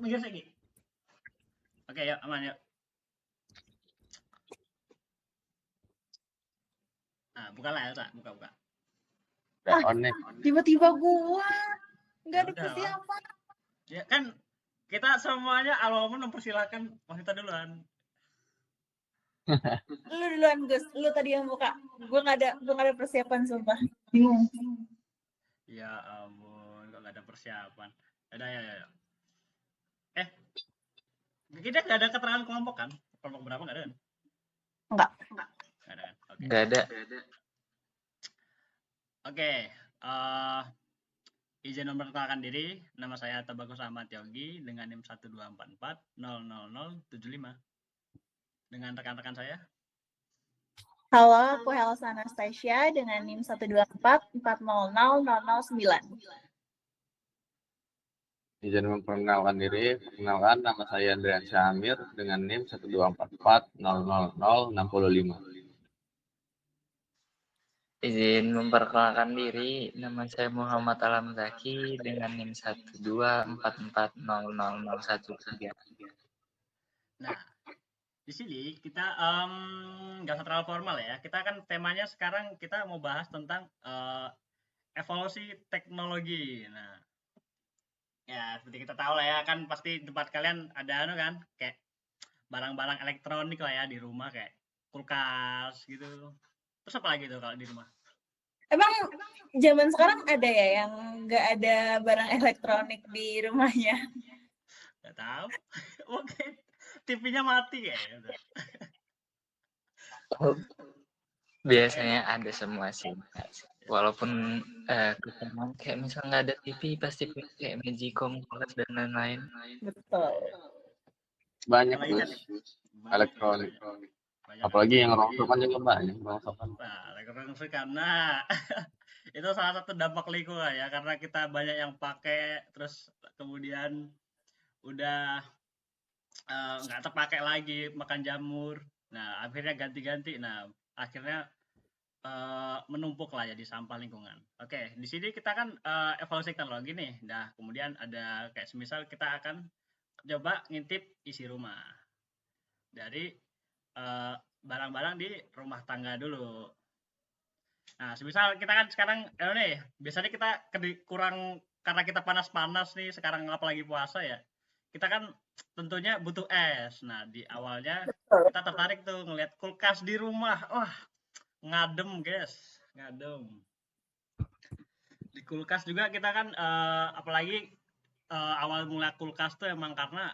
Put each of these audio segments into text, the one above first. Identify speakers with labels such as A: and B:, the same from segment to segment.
A: Minggir lagi. Oke, yuk, aman yuk. Nah, buka lah ya, buka.
B: Udah on nih.
C: Tiba-tiba gua nggak
A: Ya
C: ada
A: udah,
C: persiapan.
A: Ya kan kita semuanya awal mempersilahkan wanita duluan.
C: Lu duluan Gus, lu tadi yang buka. Gua nggak ada persiapan sumpah. Bingung.
A: Ya ampun, kok nggak ada persiapan. Ada ya. Kita nggak ada keterangan kelompok kan? Kelompok berapa nggak ada kan?
C: Enggak.
A: Nggak ada kan? Oke.
B: Nggak ada.
A: Oke. Izin memperkenalkan diri, nama saya Tabagus Ahmad Yogi dengan NIM 124400075. Dengan rekan-rekan saya.
C: Halo, aku Helsa Anastasia dengan NIM 124400009.
B: Izin memperkenalkan diri. Perkenalkan, nama saya Andrian Syamir dengan NIM 124400065.
D: Izin memperkenalkan diri, nama saya Muhammad Alam Zaki dengan NIM 124400013.
A: Nah, di sini kita nggak usah terlalu formal ya. Kita kan temanya sekarang kita mau bahas tentang evolusi teknologi. Nah, ya seperti kita tahu lah ya, kan pasti di tempat kalian ada kan, kayak barang-barang elektronik lah ya di rumah, kayak kulkas gitu. Terus apa lagi tuh kalau di rumah?
C: Emang zaman sekarang ada ya yang nggak ada barang elektronik di rumahnya?
A: Nggak tahu. Mungkin TV-nya mati kayaknya.
D: Biasanya ada semua sih. Walaupun kayak misalnya nggak ada TV, pasti kayak Magicom dan lain-lain.
C: Betul.
B: Banyak
A: Apalagi kan
B: Gus,
A: banyak,
B: elektronik.
A: banyak.
B: Apalagi yang rongsokan juga banyak. Rongsokan.
A: Nah, elektronik karena itu salah satu dampak lingkungan ya, karena kita banyak yang pakai, terus kemudian udah nggak terpakai lagi, makan jamur. Nah, akhirnya ganti-ganti. Nah, akhirnya menumpuk lah jadi sampah lingkungan. Oke, di sini kita kan evolusi teknologi nih. Nah, kemudian ada kayak semisal kita akan coba ngintip isi rumah dari barang-barang di rumah tangga dulu. Nah, semisal kita kan sekarang nih, biasanya kita kurang karena kita panas-panas nih sekarang, apalagi puasa ya. Kita kan tentunya butuh es. Nah, di awalnya kita tertarik tuh ngeliat kulkas di rumah. Wah, ngadem, guys. Ngadem. Di kulkas juga kita kan apalagi awal mulai kulkas tuh emang karena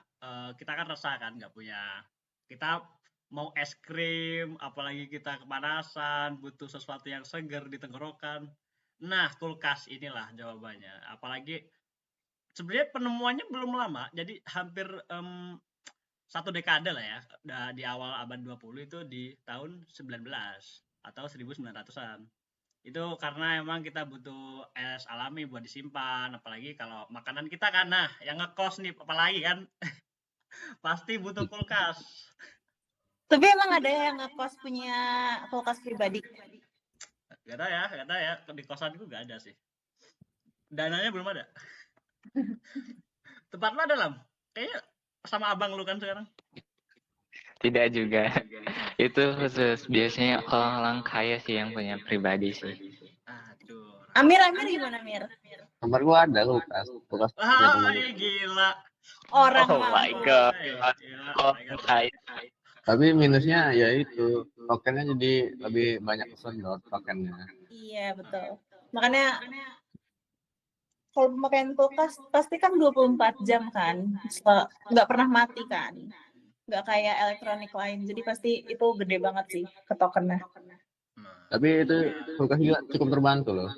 A: kita kan resah kan, nggak punya. Kita mau es krim, apalagi kita kepanasan, butuh sesuatu yang segar di tenggorokan. Nah, kulkas inilah jawabannya. Apalagi sebenarnya penemuannya belum lama, jadi hampir satu dekade lah ya. Di awal abad 20 itu di tahun 19 atau 1900-an. Itu karena emang kita butuh es alami buat disimpan, apalagi kalau makanan kita kan. Nah, yang ngekos nih apalagi kan pasti butuh kulkas.
C: Tapi emang ada yang ngekos punya kulkas pribadi?
A: Gak ada ya. Di kosan gue gak ada sih. Dananya belum ada. Tempat lo ada, Lam? Kayaknya sama abang lu kan sekarang.
D: Tidak juga. Itu khusus biasanya orang-orang kaya sih yang punya pribadi sih.
A: Aduh.
C: Amir gimana, Amir?
B: Kamar gua ada kulkas punya temen.
A: Gila.
C: Orang
D: Oh my
C: mampu.
D: god.
A: Gila.
D: Oh, kaya.
B: Tapi minusnya ya itu tokennya jadi lebih banyak kesedot tokennya.
C: Iya, betul. Makanya kalau pemakaian kulkas pasti kan 24 jam kan. Nggak pernah mati kan. Nggak kayak elektronik lain. Jadi pasti itu gede banget sih ke tokennya.
B: Tapi itu kulkas juga cukup terbantu loh.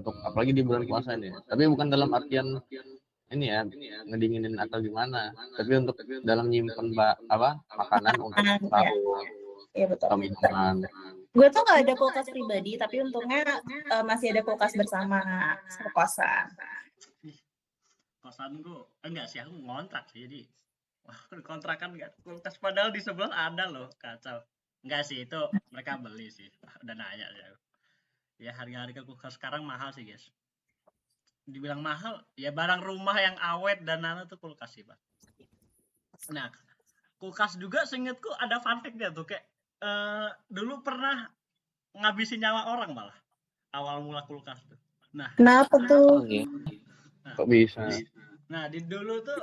B: Untuk apalagi di bulan puasa ini. Tapi bukan dalam artian ini ya ngedinginin atau gimana, tapi untuk dalam nyimpen makanan untuk sahur,
C: Iya betul.
B: minuman.
C: Gue tuh nggak ada kulkas pribadi, tapi untungnya masih ada kulkas bersama sekosan.
A: Kosan gue enggak sih, aku ngontrak sih, jadi kontrakan enggak kulkas, padahal di sebelah ada loh, kacau. Enggak sih, itu mereka beli sih, udah nanya ya. Ya harga kulkas sekarang mahal sih guys. dibilang mahal, ya barang rumah yang awet dan nano tuh kulkas sih, Pak. Nah, kulkas juga seingatku ada fun fact-nya tuh kayak dulu pernah ngabisin nyawa orang malah awal mula kulkas tuh. Nah,
C: Kenapa tuh?
D: Oke.
B: Kok bisa?
A: di dulu tuh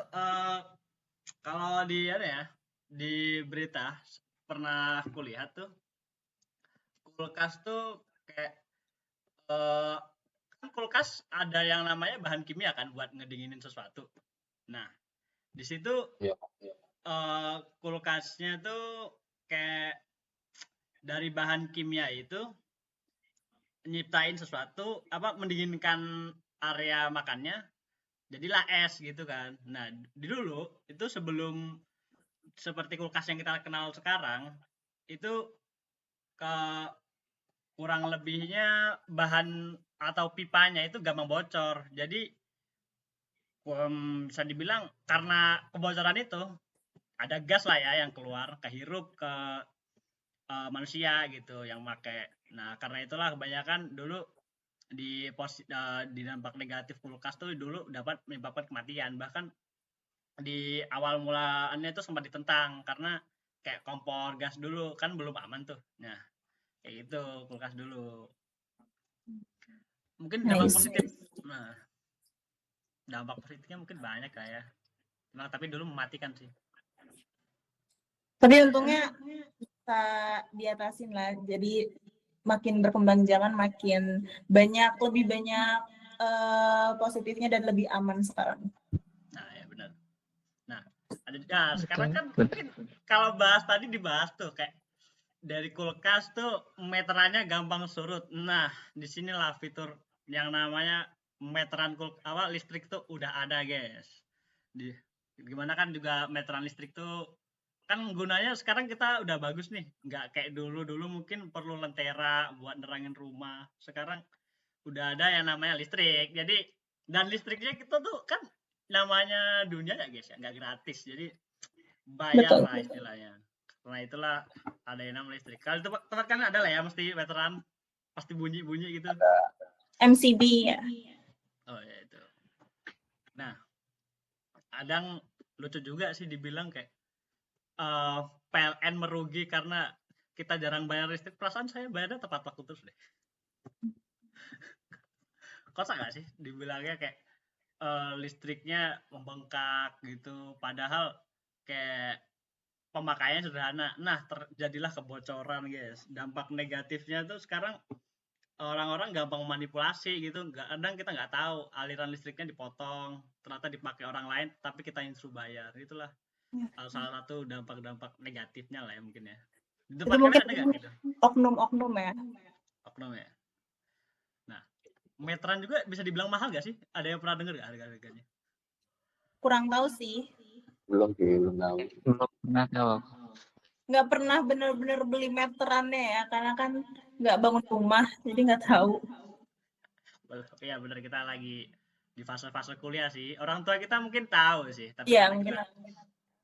A: kalau di ada ya di berita pernah kulihat tuh kulkas tuh kayak kan kulkas ada yang namanya bahan kimia kan buat ngedinginin sesuatu. Nah, di situ
B: Iya.
A: kulkasnya tuh kayak dari bahan kimia itu nyiptain sesuatu apa mendinginkan area makannya jadilah es gitu kan. Nah, di dulu itu sebelum seperti kulkas yang kita kenal sekarang itu ke kurang lebihnya bahan atau pipanya itu gampang bocor. Jadi bisa dibilang karena kebocoran itu ada gas lah ya yang keluar kehirup ke manusia gitu yang pakai. Nah, karena itulah kebanyakan dulu di dampak negatif kulkas tuh dulu dapat menyebabkan kematian. Bahkan di awal mulaannya itu sempat ditentang karena kayak kompor gas dulu kan belum aman tuh. Nah, kayak gitu kulkas dulu. Mungkin dampak
C: Nice.
A: positif. Nah, dampak positifnya mungkin banyak lah ya. Nah, tapi dulu mematikan sih.
C: Tapi untungnya bisa diatasin lah. Jadi makin berkembang zaman makin lebih banyak positifnya dan lebih aman sekarang.
A: Nah, ya benar. Nah, sekarang kan mungkin kalau tadi dibahas tuh kayak dari kulkas tuh meterannya gampang surut. Nah, disinilah fitur yang namanya meteran listrik tuh udah ada, guys. Gimana kan juga meteran listrik tuh kan gunanya sekarang kita udah bagus nih, nggak kayak dulu mungkin perlu lentera buat nerangin rumah. Sekarang udah ada yang namanya listrik. Jadi dan listriknya kita tuh kan namanya dunia ya guys ya nggak gratis. Jadi bayar
C: Betul.
A: lah istilahnya. Karena itulah ada yang namanya listrik. Kalau tempat kan ada lah ya mesti veteran pasti bunyi gitu.
C: MCB ya.
A: Oh ya itu. Nah, kadang lucu juga sih dibilang kayak PLN merugi karena kita jarang bayar listrik. Perasaan saya bayarnya tepat waktu terus deh. Kosa nggak sih dibilangnya kayak listriknya membengkak gitu. Padahal kayak pemakaiannya sederhana. Nah, terjadilah kebocoran, guys. Dampak negatifnya tuh sekarang orang-orang gampang manipulasi gitu. Kadang kita nggak tahu aliran listriknya dipotong, ternyata dipakai orang lain, tapi kita yang suruh bayar. Itulah salah satu dampak-dampak negatifnya lah ya mungkin ya. Di
C: Itu
A: tempat
C: mungkin
A: kalian ada nggak gitu?
C: oknum-oknum ya.
A: Oknum ya. Nah, meteran juga bisa dibilang mahal nggak sih? Ada yang pernah denger nggak harga-harganya?
C: Kurang tahu sih.
B: Belum tahu.
D: Belum pernah tahu.
C: Nggak pernah bener-bener beli meterannya ya, karena kan nggak bangun rumah, jadi nggak tahu.
A: Iya bener, kita lagi di fase-fase kuliah sih. Orang tua kita mungkin tahu sih, tapi
C: Iya,
A: karena
C: mungkin.
A: kita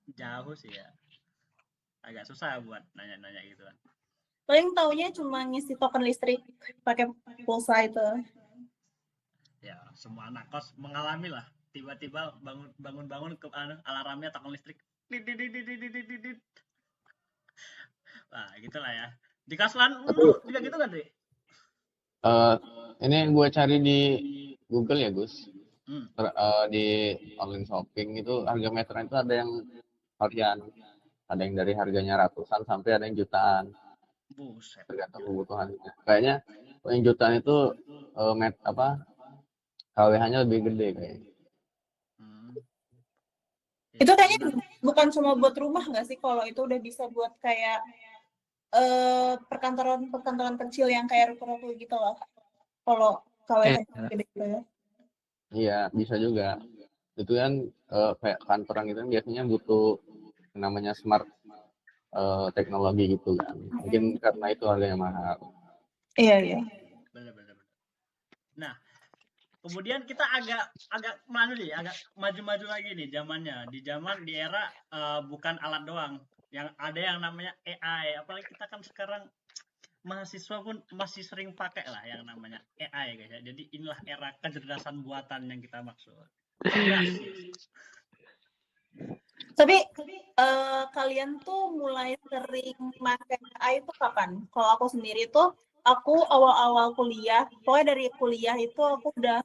A: jauh sih ya. Agak susah buat nanya-nanya gitu kan.
C: Paling taunya cuma ngisi token listrik pakai pulsa itu.
A: Ya, semua anak kos mengalami lah. Tiba-tiba bangun ke alarmnya token listrik. Nah, gitulah ya. Di Kaslan lu juga gitu kan, Dri?
B: Ini gue cari di Google ya, Gus.
A: Hmm.
B: Di online shopping itu harga meteran itu ada yang harian, ada yang dari harganya ratusan sampai ada yang jutaan.
A: Buset.
B: Tergantung kebutuhannya. Kayaknya yang jutaan itu KWH-nya lebih gede kayaknya.
C: Itu kayaknya bukan cuma buat rumah nggak sih? Kalau itu udah bisa buat kayak perkantoran kecil yang kayak ruko-ruko gitu loh. Kalau KWH gede gitu ya.
B: Iya, bisa juga. Itu kan kayak kantoran itu kan biasanya butuh namanya smart teknologi gitu kan. Mungkin karena itu harganya mahal.
C: Iya.
A: Benar. Nah, kemudian kita agak maju lagi nih zamannya. Di era bukan alat doang. Yang ada yang namanya AI. Apalagi kita kan sekarang mahasiswa pun masih sering pakai lah yang namanya AI guys ya. Jadi inilah era kecerdasan buatan yang kita maksud. Gracias.
C: Tapi kalian tuh mulai sering pakai AI itu kapan? Kalau aku sendiri tuh, aku awal-awal kuliah, pokoknya dari kuliah itu aku udah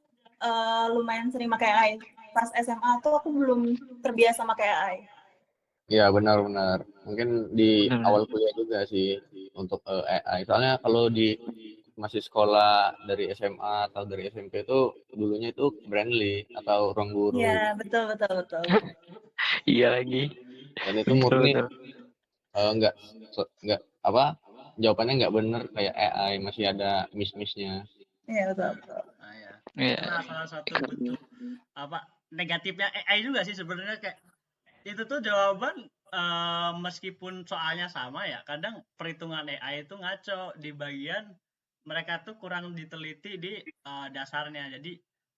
C: lumayan sering pakai AI. Pas SMA tuh aku belum terbiasa pakai AI.
B: Ya benar-benar. Mungkin di
D: Benar-benar.
B: awal kuliah juga sih untuk AI. Soalnya kalau di masih sekolah dari SMA atau dari SMP itu dulunya itu Brandly atau ruang guru.
C: Iya, betul.
D: Iya lagi.
B: Dan itu
D: Betul
B: murni
D: betul.
B: nggak apa jawabannya nggak bener kayak AI, masih ada miss-missnya.
C: Iya, betul.
A: Nah, ya.
D: Iya.
A: Itulah salah satu bentuk apa negatifnya AI juga sih sebenarnya, kayak itu tuh jawaban meskipun soalnya sama ya, kadang perhitungan AI itu ngaco di bagian mereka tuh kurang diteliti di dasarnya. Jadi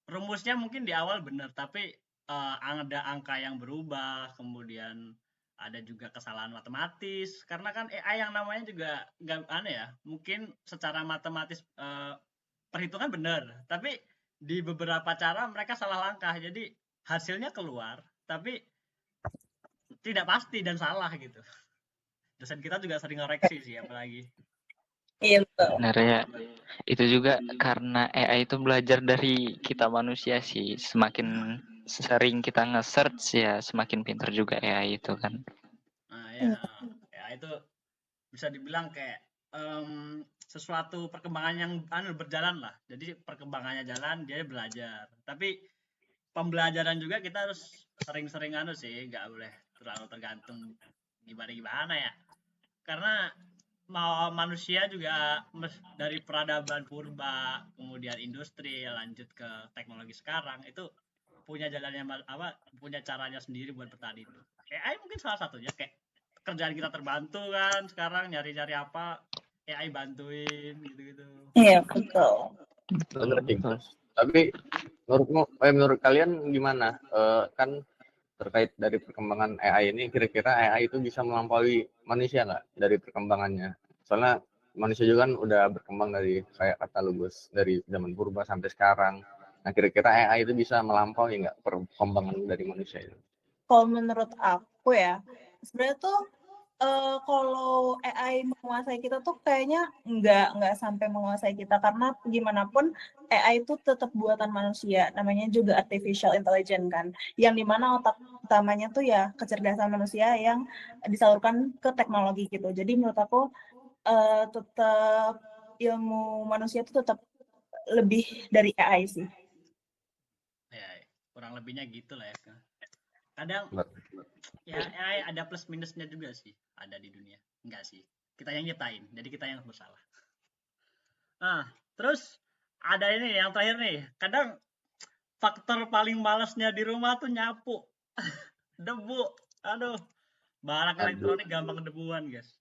A: rumusnya mungkin di awal benar, tapi ada angka yang berubah, kemudian ada juga kesalahan matematis karena kan AI yang namanya juga nggak aneh ya, mungkin secara matematis perhitungan benar, tapi di beberapa cara mereka salah langkah, jadi hasilnya keluar tapi tidak pasti dan salah gitu. Dosen kita juga sering ngoreksi sih, apalagi.
C: Iya, betul.
D: Benar ya. Itu juga karena AI itu belajar dari kita manusia sih. Semakin sering kita nge-search ya semakin pintar juga AI itu kan.
A: Nah ya, ya itu bisa dibilang kayak sesuatu perkembangan yang berjalan lah. Jadi perkembangannya jalan, dia belajar. Tapi pembelajaran juga kita harus sering-sering sih, nggak boleh terlalu tergantung gimana ya. Karena mau manusia juga dari peradaban purba, kemudian industri, lanjut ke teknologi sekarang, itu punya jalannya punya caranya sendiri buat bertahan itu. AI mungkin salah satunya, kayak kerjaan kita terbantu kan sekarang, nyari-nyari apa AI bantuin gitu-gitu.
C: Iya, betul.
B: Bener sih.
D: Betul.
B: Tapi menurut kalian gimana? Kan terkait dari perkembangan AI ini, kira-kira AI itu bisa melampaui manusia nggak dari perkembangannya? Soalnya manusia juga kan udah berkembang dari kayak kata Lubus, dari zaman purba sampai sekarang. Nah, kira-kira AI itu bisa melampaui nggak perkembangan dari manusia itu?
C: Kalau menurut aku ya, sebenarnya tuh kalau AI menguasai kita tuh kayaknya nggak sampai menguasai kita, karena gimana pun AI itu tetap buatan manusia, namanya juga artificial intelligence kan, yang dimana otak utamanya tuh ya kecerdasan manusia yang disalurkan ke teknologi gitu. Jadi menurut aku tetap ilmu manusia itu tetap lebih dari AI sih.
A: Ya kurang lebihnya gitu lah ya. Kadang
B: Bener.
A: ya AI ada plus minusnya juga sih, ada di dunia. Enggak sih, kita yang nyiptain, jadi kita yang bersalah. Nah, terus ada ini yang terakhir nih, kadang faktor paling malesnya di rumah tuh nyapu. Debu, aduh, barang
B: Aduh.
A: elektronik gampang debuan guys.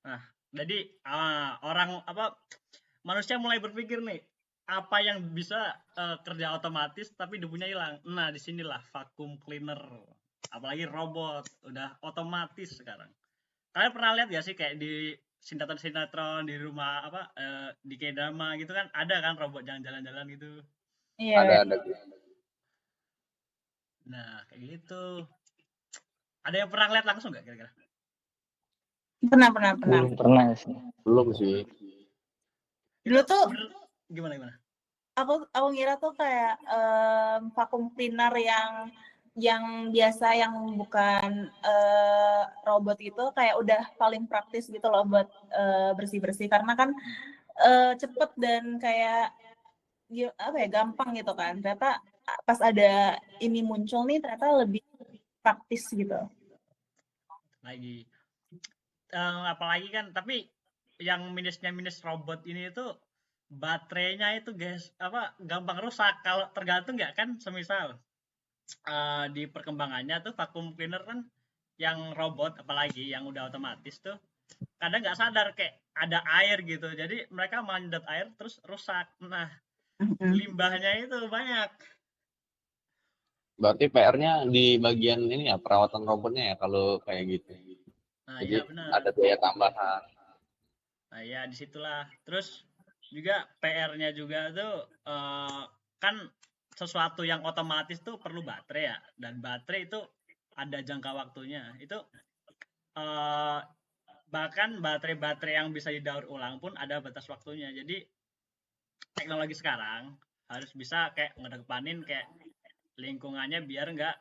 A: Nah, jadi orang manusia mulai berpikir nih, apa yang bisa kerja otomatis tapi debunya hilang. Nah, disinilah vacuum cleaner, apalagi robot udah otomatis sekarang. Kalian pernah lihat gak sih kayak di sinetron-sinetron di rumah di K-drama gitu kan, ada kan robot yang jalan-jalan gitu.
C: Iya.
B: Ada.
A: Nah, kayak gitu. Ada yang pernah lihat langsung nggak kira-kira?
C: Pernah.
D: Belum pernah sih.
B: Belum sih.
C: Dulu tuh
A: gimana?
C: Aku ngira tuh kayak vacuum cleaner yang biasa, yang bukan robot itu, kayak udah paling praktis gitu loh buat bersih-bersih, karena kan cepet dan kayak gampang gitu kan. Ternyata pas ada ini muncul nih, ternyata lebih praktis gitu.
A: Lagi apalagi kan, tapi yang minus robot ini itu baterainya itu guys gampang rusak kalau tergantung nggak kan. Semisal di perkembangannya tuh vacuum cleaner kan, yang robot apalagi yang udah otomatis tuh kadang nggak sadar kayak ada air gitu, jadi mereka mandot air terus rusak. Nah, limbahnya itu banyak.
B: Berarti PR-nya di bagian ini ya, perawatan robotnya ya kalau kayak gitu.
A: Nah
B: Jadi
A: iya benar.
B: ada biaya tambahan.
A: Nah ya disitulah. Terus juga PR-nya juga tuh kan sesuatu yang otomatis tuh perlu baterai ya, dan baterai itu ada jangka waktunya. Itu bahkan baterai-baterai yang bisa didaur ulang pun ada batas waktunya. Jadi teknologi sekarang harus bisa kayak ngedepanin kayak lingkungannya biar nggak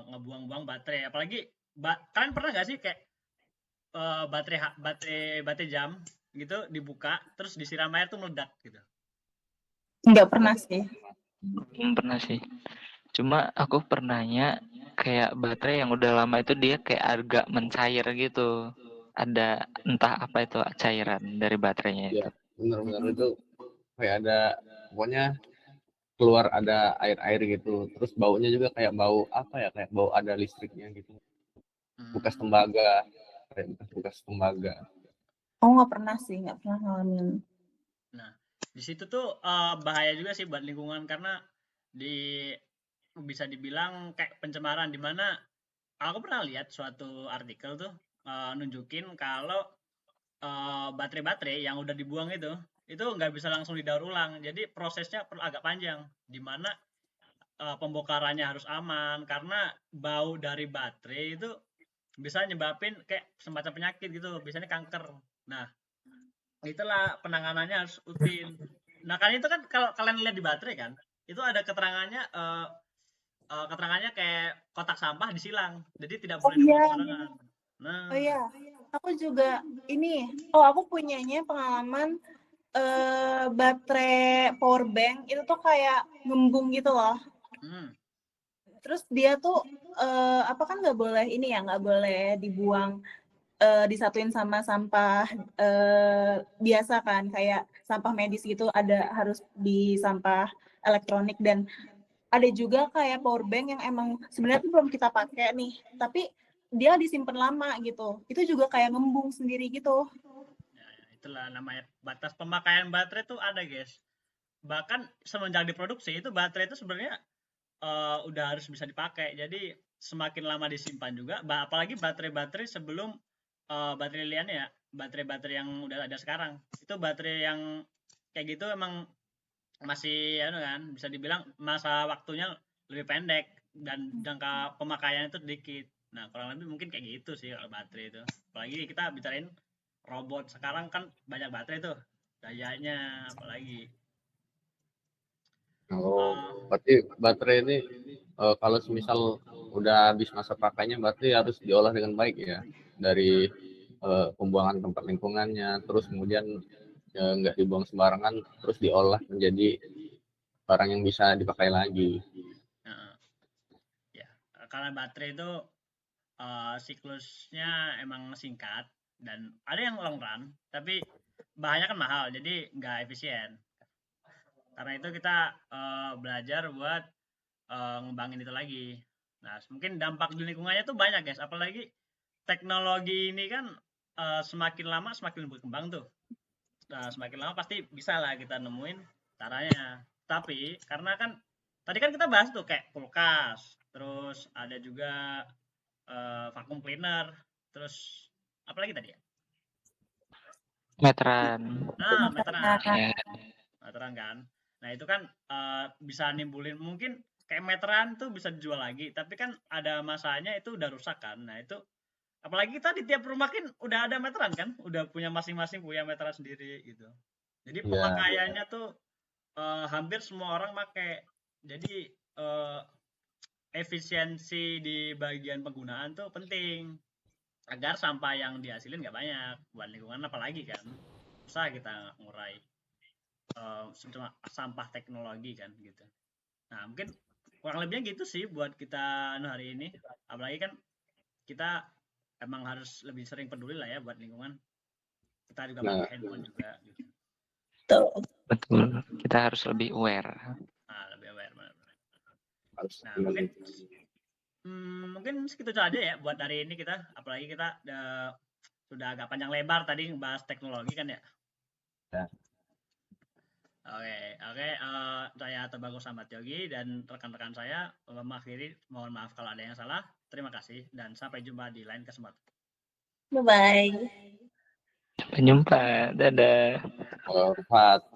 A: ngebuang-buang baterai. Apalagi kalian pernah nggak sih kayak baterai jam gitu dibuka terus disiram air tuh meledak gitu?
C: Nggak pernah sih.
D: Belum pernah sih. Cuma aku pernahnya kayak baterai yang udah lama itu dia kayak agak mencair gitu. Ada entah apa itu cairan dari baterainya itu.
B: Ya, benar-benar itu kayak ada, pokoknya keluar ada air-air gitu. Terus baunya juga kayak bau apa ya? Kayak bau ada listriknya gitu. Bekas tembaga, kayak bekas tembaga.
C: Oh, nggak pernah sih, nggak pernah ngalamin.
A: Nah, di situ tuh bahaya juga sih buat lingkungan karena bisa dibilang kayak pencemaran, di mana aku pernah lihat suatu artikel tuh nunjukin kalau baterai-baterai yang udah dibuang itu nggak bisa langsung didaur ulang. Jadi prosesnya perlu agak panjang, di mana pembongkarannya harus aman karena bau dari baterai itu bisa nyebabin kayak semacam penyakit gitu, biasanya kanker. Nah, itulah penanganannya harus rutin. Nah, kan itu kan kalau kalian lihat di baterai kan, itu ada keterangannya kayak kotak sampah disilang. Jadi tidak
C: Oh
A: boleh dibuang
C: iya,
A: sembarangan. Nah,
C: oh iya. Aku juga ini. Oh, aku punyanya pengalaman baterai power bank itu tuh kayak ngembung gitu loh. Terus dia tuh apa kan nggak boleh ini ya, nggak boleh dibuang disatuin sama sampah biasa kan, kayak sampah medis gitu, ada harus di sampah elektronik. Dan ada juga kayak power bank yang emang sebenarnya tuh belum kita pakai nih, tapi dia disimpan lama gitu. Itu juga kayak ngembung sendiri gitu.
A: ya, itulah namanya batas pemakaian baterai tuh ada, guys. Bahkan semenjak diproduksi itu baterai itu sebenarnya udah harus bisa dipakai. Jadi semakin lama disimpan juga, apalagi baterai-baterai sebelum baterai liannya ya, baterai-baterai yang udah ada sekarang. Itu baterai yang kayak gitu emang masih kan bisa dibilang masa waktunya lebih pendek dan jangka pemakaian itu sedikit. Nah, kurang lebih mungkin kayak gitu sih kalau baterai itu. Apalagi kita bicarain robot sekarang kan banyak baterai tuh. Dayanya apalagi.
B: Oh, berarti baterai ini kalau semisal udah habis masa pakainya berarti harus diolah dengan baik ya, dari pembuangan tempat lingkungannya, terus kemudian nggak dibuang sembarangan, terus diolah menjadi barang yang bisa dipakai lagi.
A: Ya, karena baterai itu siklusnya emang singkat dan ada yang long run, tapi bahannya kan mahal, jadi nggak efisien. Karena itu kita belajar buat ngembangin itu lagi. Nah, mungkin dampak di lingkungannya tuh banyak, guys. Apalagi teknologi ini kan semakin lama semakin berkembang tuh. Nah, semakin lama pasti bisa lah kita nemuin caranya. Tapi karena kan tadi kan kita bahas tuh kayak kulkas, terus ada juga vacuum cleaner, terus apa lagi tadi ya?
D: Meteran.
A: Nah, meteran.
D: Ya.
A: Meteran kan. Nah, itu kan bisa nimbulin mungkin kayak meteran tuh bisa dijual lagi, tapi kan ada masanya itu udah rusak kan. Nah, itu apalagi kita di tiap rumah kan udah ada meteran kan, udah punya masing-masing punya meteran sendiri gitu. Jadi
B: Ya,
A: pemakaiannya tuh hampir semua orang pakai. Jadi efisiensi di bagian penggunaan tuh penting agar sampah yang dihasilin nggak banyak buat lingkungan, apalagi kan susah kita ngurai sampah teknologi kan gitu. Nah, mungkin kurang lebihnya gitu sih buat kita hari ini. Apalagi kan kita emang harus lebih sering peduli lah ya buat lingkungan. Kita juga
B: nah,
A: pakai handphone juga gitu.
D: Betul. Kita harus lebih aware.
A: Nah, lebih aware benar-benar.
B: harus
A: Nah, mungkin segitu aja ya buat hari ini kita. Apalagi kita sudah agak panjang lebar tadi bahas teknologi kan ya.
B: ya.
A: Oke, saya Tebagus Ahmad Yogi dan rekan-rekan saya mengakhiri. Mohon maaf kalau ada yang salah. Terima kasih dan sampai jumpa di lain kesempatan.
C: Bye-bye.
D: Sampai jumpa. Dadah.
B: Kalau Rufat.